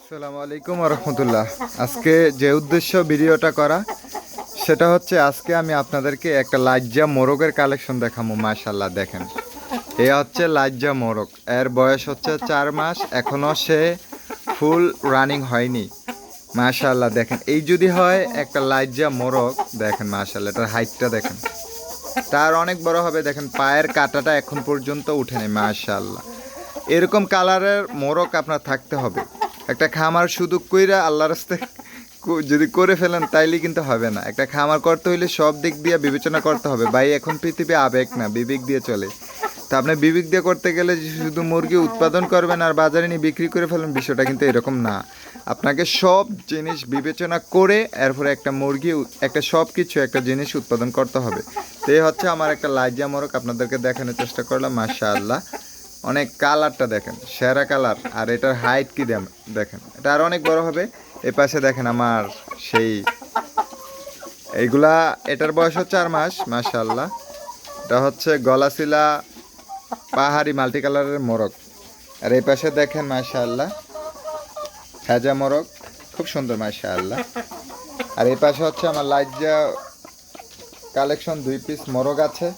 আসসালামু আলাইকুম রহমতুল্লাহ। আজকে যে উদ্দেশ্য ভিডিওটা করা সেটা হচ্ছে আজকে আমি আপনাদেরকে একটা লাজ্জা মোরগের কালেকশন দেখাবো। মাশাল্লাহ দেখেন, এ হচ্ছে লাজ্জা মোরগ। এর বয়স হচ্ছে 4 মাস, এখনও সে ফুল রানিং হয়নি। মাশাল্লাহ দেখেন, এই যদি হয় একটা লাজ্জা মোরগ, দেখেন মাশাল্লাহ এটার হাইটটা দেখেন, তার অনেক বড় হবে। দেখেন পায়ের কাঁটাটা এখন পর্যন্ত উঠেনি। মাশাল্লাহ এরকম কালারের মোরগ আপনার থাকতে হবে। একটা খামার শুধু কইরা আল্লাহর রাস্তায় যদি করে ফেলেন তাইলে কিন্তু হবে না। একটা খামার করতে হইলে সব দিক দিয়ে বিবেচনা করতে হবে ভাই। এখন পৃথিবী আবেগ না, বিবেক দিয়ে চলে। তা আপনি বিবেক দিয়ে করতে গেলে যে শুধু মুরগি উৎপাদন করবেন আর বাজারে নিয়ে বিক্রি করে ফেলেন, বিষয়টা কিন্তু এরকম না। আপনাকে সব জিনিস বিবেচনা করে এরপরে একটা মুরগি একটা সব কিছু একটা জিনিস উৎপাদন করতে হবে। তো এই হচ্ছে আমার একটা লাইজা মোরগ, আপনাদেরকে দেখানোর চেষ্টা করলাম। মাশাআল্লাহ অনেক কালারটা দেখেন, সেরা কালার। আর এটার হাইট কি দেখেন, এটা আর অনেক বড় হবে। এ পাশে দেখেন আমার সেই এইগুলা, এটার বয়স হচ্ছে 4 মাস। মাশাআল্লাহ এটা হচ্ছে গলাশিলা পাহাড়ি মাল্টি কালারের মোরগ। আর এই পাশে দেখেন মাশাআল্লাহ হেজা মোরগ, খুব সুন্দর মাশাআল্লাহ। আর এই পাশে হচ্ছে আমার লাইজা কালেকশন 2 পিস মোরগ আছে।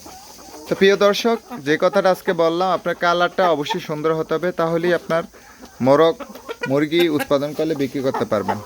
তো প্রিয় দর্শক, যে কথাটা আজকে বললাম, আপনার কালারটা অবশ্যই সুন্দর হতে হবে, তাহলেই আপনার মুরগি উৎপাদন করলে বিক্রি করতে পারবেন।